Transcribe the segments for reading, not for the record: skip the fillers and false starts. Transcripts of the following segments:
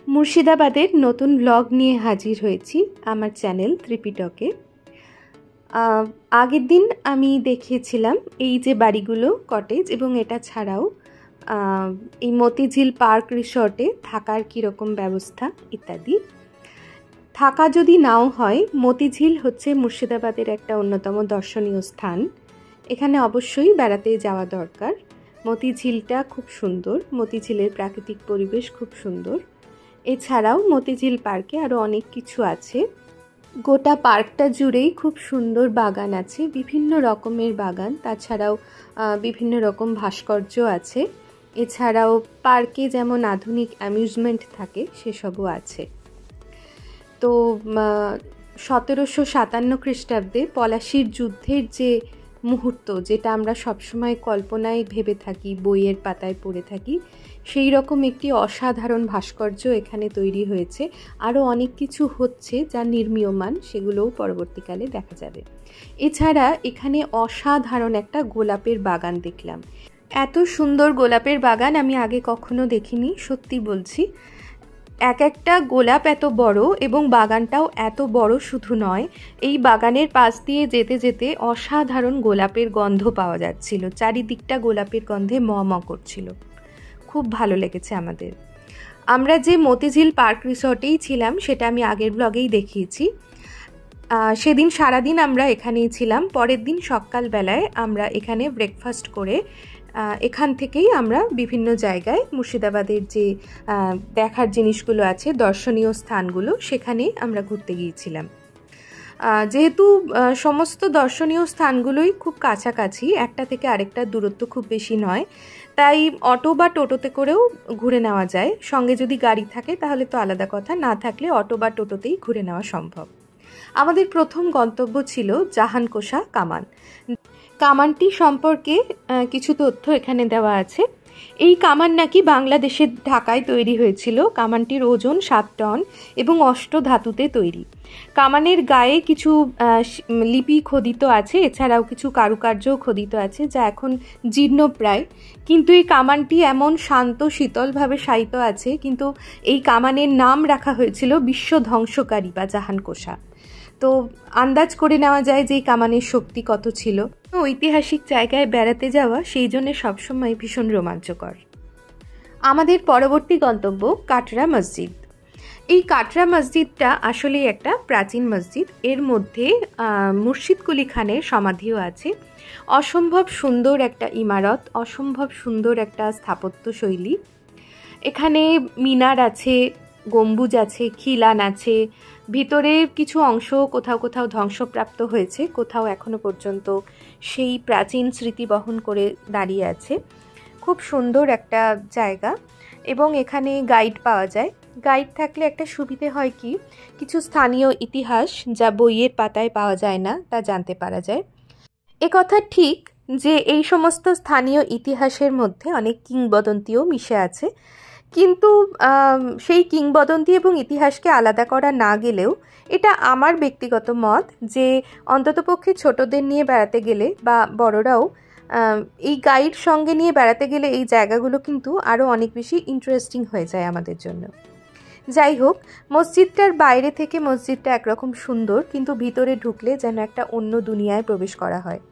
মুর্শিদাবাদের নতুন ব্লগ নিয়ে হাজির হয়েছি আমার চ্যানেল ত্রিপিটকে। আগের দিন আমি দেখিয়েছিলাম এই যে বাড়িগুলো কটেজ, এবং এটা ছাড়াও এই মতিঝিল পার্ক রিসর্টে থাকার কীরকম ব্যবস্থা ইত্যাদি। থাকা যদি নাও হয়, মতিঝিল হচ্ছে মুর্শিদাবাদের একটা অন্যতম দর্শনীয় স্থান। এখানে অবশ্যই বেড়াতে যাওয়া দরকার। মতিঝিলটা খুব সুন্দর, মতিঝিলের প্রাকৃতিক পরিবেশ খুব সুন্দর। এছাড়াও মতিঝিল পার্কে আরও অনেক কিছু আছে। গোটা পার্কটা জুড়েই খুব সুন্দর বাগান আছে, বিভিন্ন রকমের বাগান। তাছাড়াও বিভিন্ন রকম ভাস্কর্য আছে। এছাড়াও পার্কে যেমন আধুনিক অ্যামিউজমেন্ট থাকে সেসবও আছে। তো 1757 খ্রিস্টাব্দে পলাশির যুদ্ধের যে মুহূর্ত, যেটা আমরা সবসময় কল্পনায় ভেবে থাকি, বইয়ের পাতায় পড়ে থাকি, সেই রকম একটি অসাধারণ ভাস্কর্য এখানে তৈরি হয়েছে। আরও অনেক কিছু হচ্ছে যা নির্মীয়মান, সেগুলোও পরবর্তীকালে দেখা যাবে। এছাড়া এখানে অসাধারণ একটা গোলাপের বাগান দেখলাম। এত সুন্দর গোলাপের বাগান আমি আগে কখনো দেখিনি, সত্যি বলছি। এক একটা গোলাপ এত বড়, এবং বাগানটাও এত বড় শুধু নয়, এই বাগানের পাশ দিয়ে যেতে যেতে অসাধারণ গোলাপের গন্ধ পাওয়া যাচ্ছিল। চারিদিকটা গোলাপের গন্ধে ম ম করছিল। খুব ভালো লেগেছে আমাদের। আমরা যে মতিঝিল পার্ক রিসর্টেই ছিলাম সেটা আমি আগের ব্লগেই দেখিয়েছি। সেদিন সারাদিন আমরা এখানেই ছিলাম। পরের দিন সকালবেলায় আমরা এখানে ব্রেকফাস্ট করে এখান থেকেই আমরা বিভিন্ন জায়গায় মুর্শিদাবাদের যে দেখার জিনিসগুলো আছে, দর্শনীয় স্থানগুলো, সেখানে আমরা ঘুরতে গিয়েছিলাম। যেহেতু সমস্ত দর্শনীয় স্থানগুলোই খুব কাছাকাছি, একটা থেকে আরেকটা দূরত্ব খুব বেশি নয়, তাই অটো বা টোটোতে করেও ঘুরে নেওয়া যায়। সঙ্গে যদি গাড়ি থাকে তাহলে তো আলাদা কথা, না থাকলে অটো বা টোটোতেই ঘুরে নেওয়া সম্ভব। আমাদের প্রথম গন্তব্য ছিল জাহানকোষা কামান। কামানটি সম্পর্কে কিছু তথ্য এখানে দেওয়া আছে। এই কামান নাকি বাংলাদেশের ঢাকায় তৈরি হয়েছিল। কামানটির ওজন 7 টন এবং অষ্টধাতুতে তৈরি। কামানের গায়ে কিছু লিপি খোদিত আছে, এছাড়াও কিছু কারুকার্যও খোদিত আছে যা এখন জীর্ণপ্রায়। কিন্তু এই কামানটি এমন শান্ত শীতলভাবে শায়িত আছে, কিন্তু এই কামানের নাম রাখা হয়েছিল বিশ্ব ধ্বংসকারী বা জাহানকোষা। তো আন্দাজ করে নেওয়া যায় যে এই কামানের শক্তি কত ছিল। ঐতিহাসিক জায়গায় বেড়াতে যাওয়া সেই জন্য সবসময় ভীষণ রোমাঞ্চকর। আমাদের পরবর্তী গন্তব্য কাটরা মসজিদ। এই কাটরা মসজিদটা আসলেই একটা প্রাচীন মসজিদ। এর মধ্যে মুর্শিদ কুলি খানের সমাধিও আছে। অসম্ভব সুন্দর একটা ইমারত, অসম্ভব সুন্দর একটা স্থাপত্য শৈলী। এখানে মিনার আছে, গম্বুজ আছে, খিলান আছে। ভিতরে কিছু অংশ কোথাও কোথাও ধ্বংসপ্রাপ্ত হয়েছে, কোথাও এখনো পর্যন্ত সেই প্রাচীন স্মৃতি বহন করে দাঁড়িয়ে আছে। খুব সুন্দর একটা জায়গা, এবং এখানে গাইড পাওয়া যায়। গাইড থাকলে একটা সুবিধে হয় কি, কিছু স্থানীয় ইতিহাস যা বইয়ের পাতায় পাওয়া যায় না তা জানতে পারা যায়। একথা ঠিক যে এই সমস্ত স্থানীয় ইতিহাসের মধ্যে অনেক কিংবদন্তিও মিশে আছে, কিন্তু সেই কিংবদন্তি এবং ইতিহাসকে আলাদা করা না গেলেও এটা আমার ব্যক্তিগত মত যে অন্ততপক্ষে ছোটদের নিয়ে বেড়াতে গেলে বা বড়রাও এই গাইড সঙ্গে নিয়ে বেড়াতে গেলে এই জায়গাগুলো কিন্তু আরও অনেক বেশি ইন্টারেস্টিং হয়ে যায় আমাদের জন্য। যাই হোক, মসজিদটার বাইরে থেকে মসজিদটা একরকম সুন্দর, কিন্তু ভিতরে ঢুকলে যেন একটা অন্য দুনিয়ায় প্রবেশ করা হয়।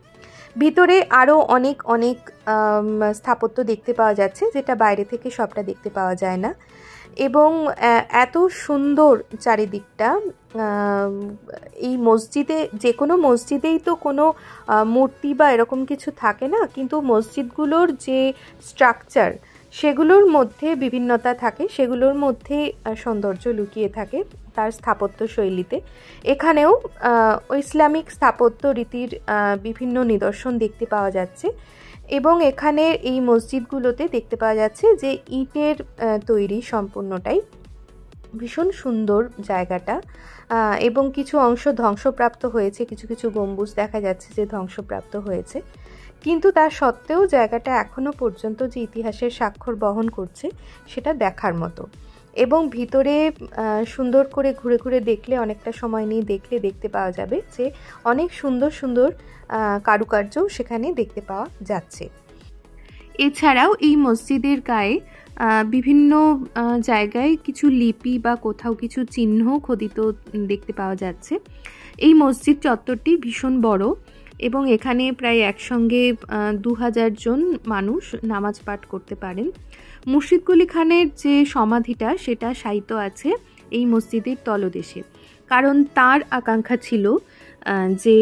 ভিতরে আরও অনেক অনেক স্থাপত্য দেখতে পাওয়া যাচ্ছে, যেটা বাইরে থেকে সবটা দেখতে পাওয়া যায় না। এবং এত সুন্দর চারিদিকটা। এই মসজিদে, যে কোনো মসজিদেই তো কোনো মূর্তি বা এরকম কিছু থাকে না, কিন্তু মসজিদগুলোর যে স্ট্রাকচার, সেগুলোর মধ্যে বিভিন্নতা থাকে, সেগুলোর মধ্যে সৌন্দর্য লুকিয়ে থাকে তার স্থাপত্য শৈলীতে। এখানেও ইসলামিক স্থাপত্য রীতির বিভিন্ন নিদর্শন দেখতে পাওয়া যাচ্ছে, এবং এখানে এই মসজিদগুলোতে দেখতে পাওয়া যাচ্ছে যে ইটের তৈরি সম্পূর্ণটাই। ভীষণ সুন্দর জায়গাটা, এবং কিছু অংশ ধ্বংসপ্রাপ্ত হয়েছে, কিছু কিছু গম্বুজ দেখা যাচ্ছে যে ধ্বংসপ্রাপ্ত হয়েছে, কিন্তু তা সত্ত্বেও জায়গাটা এখনও পর্যন্ত যে ইতিহাসের স্বাক্ষর বহন করছে সেটা দেখার মতো। এবং ভিতরে সুন্দর করে ঘুরে ঘুরে দেখলে, অনেকটা সময় নিয়ে দেখলে দেখতে পাওয়া যাবে যে অনেক সুন্দর সুন্দর কারুকার্য সেখানে দেখতে পাওয়া যাচ্ছে। এছাড়াও এই মসজিদের গায়ে বিভিন্ন জায়গায় কিছু লিপি বা কোথাও কিছু চিহ্ন খোদিত দেখতে পাওয়া যাচ্ছে। এই মসজিদ চত্বরটি ভীষণ বড় এবং এখানে প্রায় একসঙ্গে 2000 জন মানুষ নামাজ পাঠ করতে পারেন। মুর্শিদ কুলি খানের যে সমাধিটা সেটা শায়িত আছে এই মসজিদের তলদেশে, কারণ তার আকাঙ্ক্ষা ছিল যে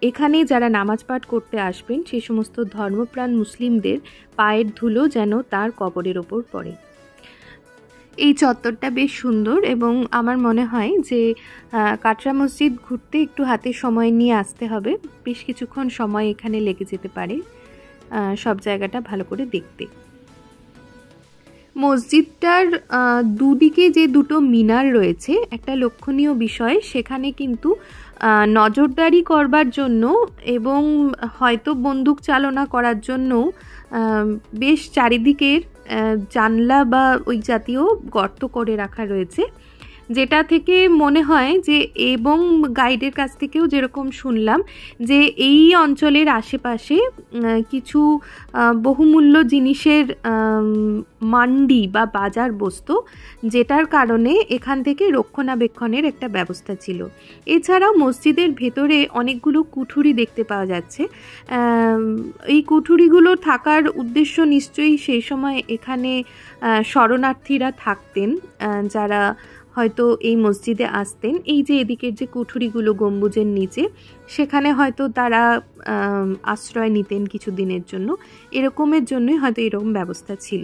এখানে যারা নামাজ পাঠ করতে আসবেন সেই সমস্ত ধর্মপ্রাণ মুসলিমদের পায়ের ধুলো যেন তার কবরের ওপর পড়ে। এই চত্বরটা বেশ সুন্দর এবং আমার মনে হয় যে কাটরা মসজিদ ঘুরতে একটু হাতে সময় নিয়ে আসতে হবে। বেশ কিছুক্ষণ সময় এখানে লেগে যেতে পারে সব জায়গাটা ভালো করে দেখতে। মসজিদটার দুদিকে যে দুটো মিনার রয়েছে, একটা লক্ষণীয় বিষয় সেখানে কিন্তু নজরদারি করবার জন্য এবং হয়তো বন্দুক চালনা করার জন্য বেশ চারিদিকের জানলা বা ওই জাতীয় গর্ত করে রাখা রয়েছে, যেটা থেকে মনে হয় যে, এবং গাইডের কাছ থেকেও যেরকম শুনলাম যে এই অঞ্চলের আশেপাশে কিছু বহুমূল্য জিনিসের মান্ডি বা বাজার বসতো, যেটার কারণে এখান থেকে রক্ষণাবেক্ষণের একটা ব্যবস্থা ছিল। এছাড়াও মসজিদের ভেতরে অনেকগুলো কুঠুরি দেখতে পাওয়া যাচ্ছে। এই কুঠুরিগুলো থাকার উদ্দেশ্য নিশ্চয়ই সেই সময় এখানে শরণার্থীরা থাকতেন যারা হয়তো এই মসজিদে আসতেন। এই যে এদিকের যে কুঠুরিগুলো গম্বুজের নিচে, সেখানে হয়তো তারা আশ্রয় নিতেন কিছু দিনের জন্য, এরকমের জন্যই হয়তো এরকম ব্যবস্থা ছিল।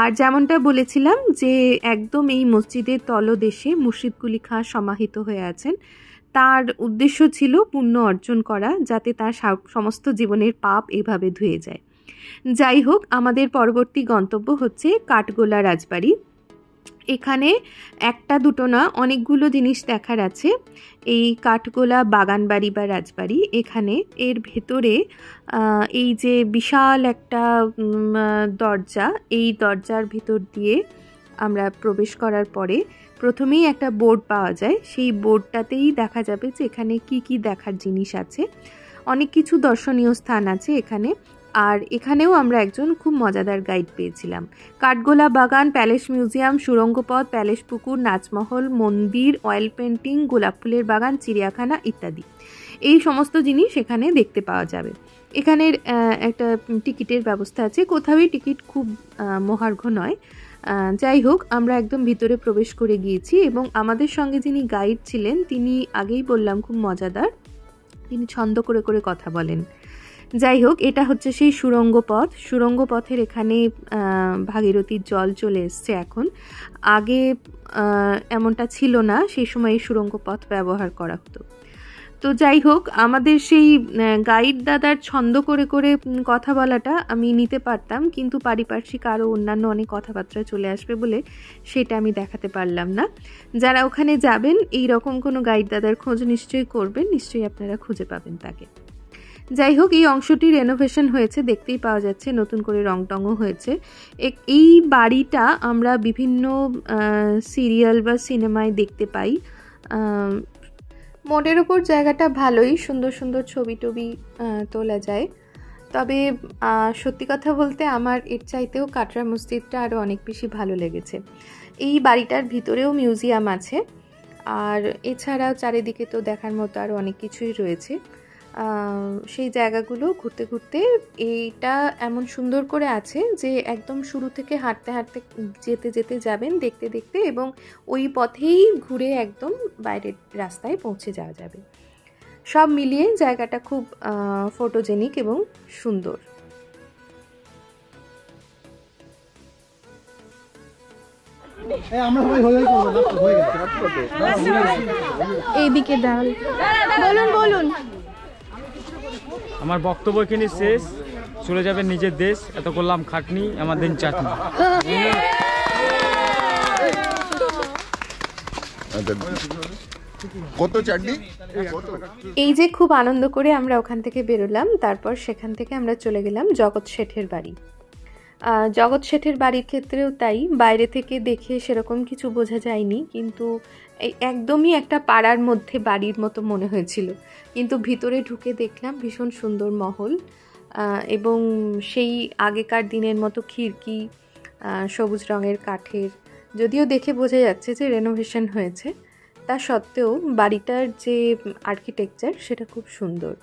আর যেমনটা বলেছিলাম যে একদম এই মসজিদের তলদেশে মুর্শিদ কুলি খাঁ সমাহিত হয়ে আছেন। তার উদ্দেশ্য ছিল পুণ্য অর্জন করা, যাতে তার সমস্ত জীবনের পাপ এভাবে ধুয়ে যায়। যাই হোক, আমাদের পরবর্তী গন্তব্য হচ্ছে কাঠগোলা রাজবাড়ি। এখানে একটা দুটো না, অনেকগুলো জিনিস দেখার আছে। এই কাঠগোলা বাগানবাড়ি বা রাজবাড়ি, এখানে এর ভেতরে এই যে বিশাল একটা দরজা, এই দরজার ভেতর দিয়ে আমরা প্রবেশ করার পরে প্রথমেই একটা বোর্ড পাওয়া যায়। সেই বোর্ডটাতেই দেখা যাবে যে এখানে কি কি দেখার জিনিস আছে। অনেক কিছু দর্শনীয় স্থান আছে এখানে। আর এখানেও আমরা একজন খুব মজাদার গাইড পেয়েছিলাম। কাঠগোলা বাগান, প্যালেস মিউজিয়াম, সুড়ঙ্গপথ, প্যালেস পুকুর, নাচমহল, মন্দির, অয়েল পেন্টিং, গোলাপ ফুলের বাগান, চিড়িয়াখানা ইত্যাদি, এই সমস্ত জিনিস এখানে দেখতে পাওয়া যাবে। এখানের একটা টিকিটের ব্যবস্থা আছে, কোথাওই টিকিট খুব মহার্ঘ নয়। যাই হোক, আমরা একদম ভিতরে প্রবেশ করে গিয়েছি এবং আমাদের সঙ্গে যিনি গাইড ছিলেন তিনি আগেই বললাম খুব মজাদার, তিনি ছন্দ করে করে কথা বলেন। যাই হোক, এটা হচ্ছে সেই সুড়ঙ্গ পথ। সুড়ঙ্গ পথের এখানে ভাগীরথীর জল চলে এসছে এখন। আগে এমনটা ছিল না, সেই সময় এই সুড়ঙ্গ পথ ব্যবহার করা হতো। তো যাই হোক, আমাদের সেই গাইড দাদার ছন্দ করে করে কথা বলাটা আমি নিতে পারতাম, কিন্তু পারিপার্শ্বিক আরও অন্যান্য অনেক কথাবার্তা চলে আসবে বলে সেটা আমি দেখাতে পারলাম না। যারা ওখানে যাবেন এই রকম কোনো গাইড দাদার খোঁজ নিশ্চয়ই করবেন, নিশ্চয়ই আপনারা খুঁজে পাবেন তাকে। যাই হোক, এই অংশটি রেনোভেশন হয়েছে, দেখতেই পাওয়া যাচ্ছে, নতুন করে রং টংও হয়েছে। এই বাড়িটা আমরা বিভিন্ন সিরিয়াল বা সিনেমায় দেখতে পাই। মোড়ের ওপর জায়গাটা ভালোই, সুন্দর সুন্দর ছবি টবি তোলা যায়। তবে সত্যি কথা বলতে আমার এর চাইতেও কাটরা মসজিদটা আরও অনেক বেশি ভালো লেগেছে। এই বাড়িটার ভিতরেও মিউজিয়াম আছে, আর এছাড়াও চারিদিকে তো দেখার মতো আরও অনেক কিছুই রয়েছে। সেই জায়গাগুলো ঘুরতে ঘুরতে এইটা এমন সুন্দর করে আছে যে একদম শুরু থেকে হাঁটতে হাঁটতে যেতে যেতে যাবেন দেখতে দেখতে, এবং ওই পথেই ঘুরে একদম বাইরের রাস্তায় পৌঁছে যাওয়া যাবে। সব মিলিয়ে জায়গাটা খুব ফটোজেনিক এবং সুন্দর। এইদিকে বলুন বলুন। আমার বক্তব্য এখানে শেষ। চলে যাবেন নিজের দেশ। এত করলাম খাটনি, আমার দিন চাটনি। কত চাটনি? এই যে খুব আনন্দ করে আমরা ওখান থেকে বেরোলাম, তারপর সেখান থেকে আমরা চলে গেলাম জগৎ শেঠের বাড়ি। জগৎ শেঠের বাড়ির ক্ষেত্রেও তাই, বাইরে থেকে দেখে সেরকম কিছু বোঝা যায়নি, কিন্তু একদমই একটা পাড়ার মধ্যে বাড়ির মতো মনে হয়েছিল। কিন্তু ভিতরে ঢুকে দেখলাম ভীষণ সুন্দর মহল, এবং সেই আগেকার দিনের মতো খিড়কি, সবুজ রঙের কাঠের, যদিও দেখে বোঝা যাচ্ছে যে রেনোভেশন হয়েছে, তা সত্ত্বেও বাড়িটার যে আর্কিটেকচার সেটা খুব সুন্দর।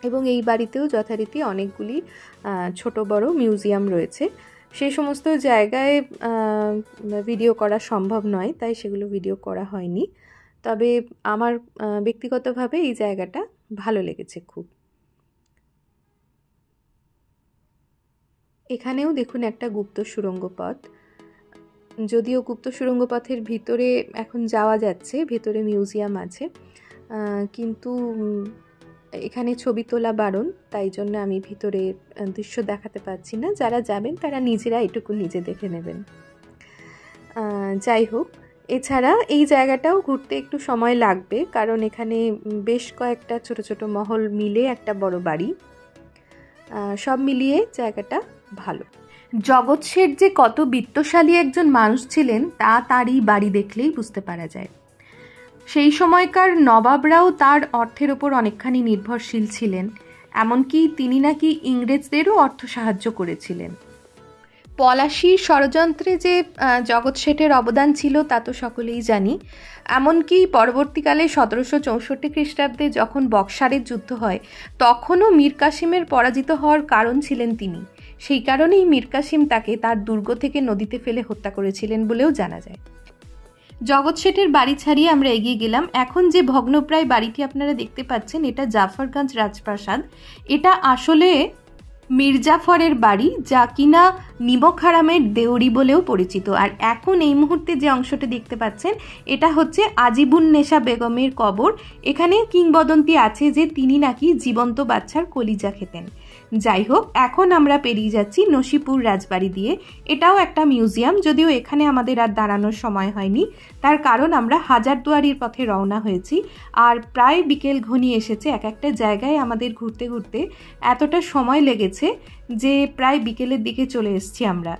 এবং এই বাড়িতেও যথারীতি অনেকগুলি ছোট বড় মিউজিয়াম রয়েছে। সেই সমস্ত জায়গায় ভিডিও করা সম্ভব নয়, তাই সেগুলো ভিডিও করা হয়নি। তবে আমার ব্যক্তিগতভাবে এই জায়গাটা ভালো লেগেছে খুব। এখানেও দেখুন একটা গুপ্ত সুড়ঙ্গ পথ, যদিও গুপ্ত সুড়ঙ্গ পথের ভিতরে এখন যাওয়া যাচ্ছে, ভেতরে মিউজিয়াম আছে, কিন্তু এখানে ছবি তোলা বারণ, তাই জন্য আমি ভিতরে দৃশ্য দেখাতে পারছি না। যারা যাবেন তারা নিজেরা এটুকু নিজে দেখে নেবেন। যাই হোক, এছাড়া এই জায়গাটাও ঘুরতে একটু সময় লাগবে, কারণ এখানে বেশ কয়েকটা ছোট ছোট মহল মিলে একটা বড় বাড়ি, সব মিলিয়ে জায়গাটা ভালো। জগৎ শেঠ যে কত বিত্তশালী একজন মানুষ ছিলেন তা তারই বাড়ি দেখলেই বুঝতে পারা যায়। সেই সময়কার নবাবরাও তার অর্থের ওপর অনেকখানি নির্ভরশীল ছিলেন, এমনকি তিনি নাকি ইংরেজদেরও অর্থ সাহায্য করেছিলেন। পলাশীর ষড়যন্ত্রে যে জগৎ শেঠের অবদান ছিল তা তো সকলেই জানি। এমনকি পরবর্তীকালে 1764 খ্রিস্টাব্দে যখন বক্সারের যুদ্ধ হয়, তখনও মীর কাসিমের পরাজিত হওয়ার কারণ ছিলেন তিনি। সেই কারণেই মীর কাসিম তাকে তার দুর্গ থেকে নদীতে ফেলে হত্যা করেছিলেন বলেও জানা যায়। জগৎ শেঠের বাড়ি ছাড়িয়ে আমরা এগিয়ে গেলাম। এখন যে ভগ্নপ্রায় বাড়িটি আপনারা দেখতে পাচ্ছেন, এটা জাফরগঞ্জ রাজপ্রাসাদ। এটা আসলে মির্জাফরের বাড়ি, যা কিনা নিমক হারামের দেউরি বলেও পরিচিত। আর এখন এই মুহূর্তে যে অংশটা দেখতে পাচ্ছেন, এটা হচ্ছে আজিবুন্নেসা বেগমের কবর। এখানে কিংবদন্তি আছে যে তিনি নাকি জীবন্ত বাচ্চার কলিজা খেতেন। যাই হোক, এখন আমরা পেরিয়ে যাচ্ছি নসিপুর রাজবাড়ি দিয়ে। এটাও একটা মিউজিয়াম, যদিও এখানে আমাদের আর দাঁড়ানোর সময় হয়নি, তার কারণ আমরা হাজারদুয়ারির পথে রওনা হয়েছি। আর প্রায় বিকেল ঘনিয়ে এসেছে। এক একটা জায়গায় আমাদের ঘুরতে ঘুরতে এতটা সময় লেগেছে যে প্রায় বিকেলের দিকে চলে এসেছি আমরা।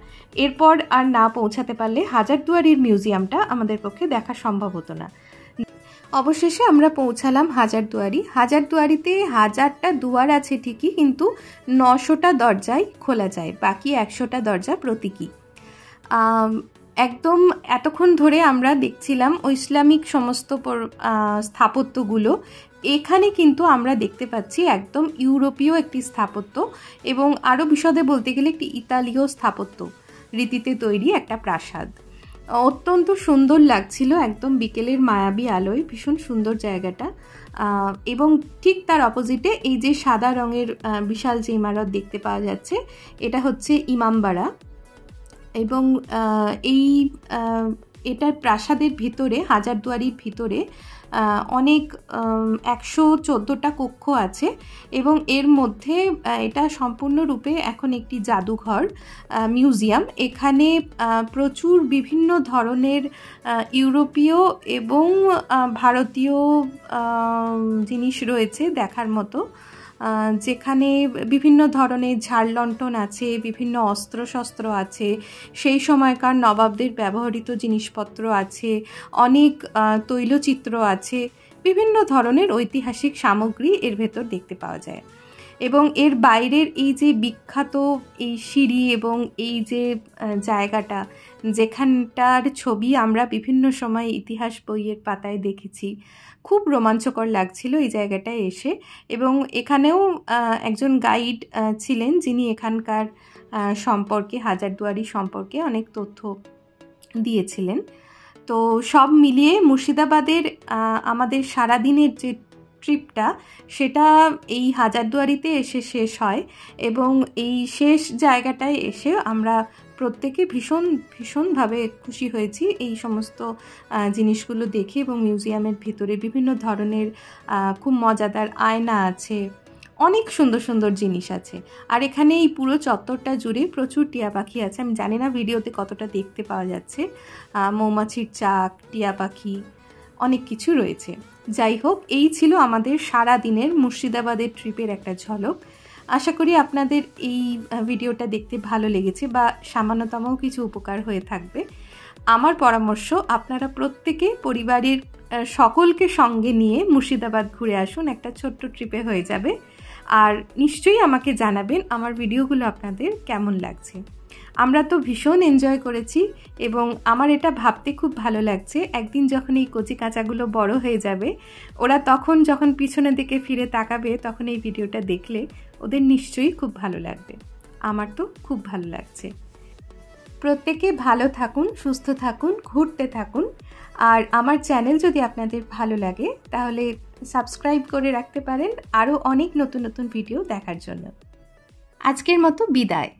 এরপর আর না পৌঁছাতে পারলে হাজারদুয়ারির মিউজিয়ামটা আমাদের পক্ষে দেখা সম্ভব হতো না। অবশেষে আমরা পৌঁছালাম হাজারদুয়ারি। হাজারদুয়ারিতে 1000টা দুয়ার আছে ঠিকই, কিন্তু 900টা দরজাই খোলা যায়, বাকি 100টা দরজা প্রতীকী। একদম এতক্ষণ ধরে আমরা দেখছিলাম ইসলামিক সমস্ত স্থাপত্যগুলো। এখানে কিন্তু আমরা দেখতে পাচ্ছি একদম ইউরোপীয় একটি স্থাপত্য, এবং আরও বিশদে বলতে গেলে একটি ইতালীয় স্থাপত্য রীতিতে তৈরি একটা প্রাসাদ। অত্যন্ত সুন্দর লাগছিল, একদম বিকেলের মায়াবী আলোয়, ভীষণ সুন্দর জায়গাটা। এবং ঠিক তার অপোজিটে এই যে সাদা রঙের বিশাল যে ইমারত দেখতে পাওয়া যাচ্ছে, এটা হচ্ছে ইমামবাড়া। এবং এটার প্রাসাদের ভিতরে, হাজারদুয়ারির ভিতরে অনেক 114টা কক্ষ আছে, এবং এর মধ্যে এটা সম্পূর্ণরূপে এখন একটি জাদুঘর, মিউজিয়াম। এখানে প্রচুর বিভিন্ন ধরনের ইউরোপীয় এবং ভারতীয় জিনিস রয়েছে দেখার মতো, যেখানে বিভিন্ন ধরনের ঝাড়লণ্ঠন আছে, বিভিন্ন অস্ত্রশস্ত্র আছে, সেই সময়কার নবাবদের ব্যবহৃত জিনিসপত্র আছে, অনেক তৈলচিত্র আছে, বিভিন্ন ধরনের ঐতিহাসিক সামগ্রী এর ভেতর দেখতে পাওয়া যায়। এবং এর বাইরের এই যে বিখ্যাত এই সিঁড়ি এবং এই যে জায়গাটা, যেখানটার ছবি আমরা বিভিন্ন সময় ইতিহাস বইয়ের পাতায় দেখেছি, খুব রোমাঞ্চকর লাগছিল এই জায়গাটায় এসে। এবং এখানেও একজন গাইড ছিলেন, যিনি এখানকার সম্পর্কে, হাজারদুয়ারি সম্পর্কে অনেক তথ্য দিয়েছিলেন। তো সব মিলিয়ে মুর্শিদাবাদের আমাদের সারাদিনের যে ট্রিপটা, সেটা এই হাজারদুয়ারিতে এসে শেষ হয়। এবং এই শেষ জায়গাটায় এসে আমরা প্রত্যেকে ভীষণভাবে খুশি হয়েছি এই সমস্ত জিনিসগুলো দেখে। এবং মিউজিয়ামের ভিতরে বিভিন্ন ধরনের খুব মজাদার আয়না আছে, অনেক সুন্দর সুন্দর জিনিস আছে। আর এখানে এই পুরো চত্বরটা জুড়ে প্রচুর টিয়া পাখি আছে। আমি জানি না ভিডিওতে কতটা দেখতে পাওয়া যাচ্ছে, মৌমাছির চাক, টিয়া পাখি, অনেক কিছু রয়েছে। যাই হোক, এই ছিল আমাদের সারা দিনের মুর্শিদাবাদের ট্রিপের একটা ঝলক। আশা করি আপনাদের এই ভিডিওটা দেখতে ভালো লেগেছে বা সামান্যতমও কিছু উপকার হয়ে থাকবে। আমার পরামর্শ, আপনারা প্রত্যেকে পরিবারের সকলকে সঙ্গে নিয়ে মুর্শিদাবাদ ঘুরে আসুন, একটা ছোট্ট ট্রিপে হয়ে যাবে। আর নিশ্চয়ই আমাকে জানাবেন আমার ভিডিওগুলো আপনাদের কেমন লাগছে। আমরা তো ভীষণ এনজয় করেছি এবং আমার এটা ভাবতে খুব ভালো লাগছে একদিন যখন এই কচি কাঁচাগুলো বড় হয়ে যাবে, ওরা তখন যখন পিছনের দিকে ফিরে তাকাবে তখন এই ভিডিওটা দেখলে ওদের নিশ্চয়ই খুব ভালো লাগবে। আমার তো খুব ভালো লাগছে। প্রত্যেকে ভালো থাকুন, সুস্থ থাকুন, ঘুরতে থাকুন। আর আমার চ্যানেল যদি আপনাদের ভালো লাগে তাহলে সাবস্ক্রাইব করে রাখতে পারেন আরও অনেক নতুন নতুন ভিডিও দেখার জন্য। আজকের মতো বিদায়।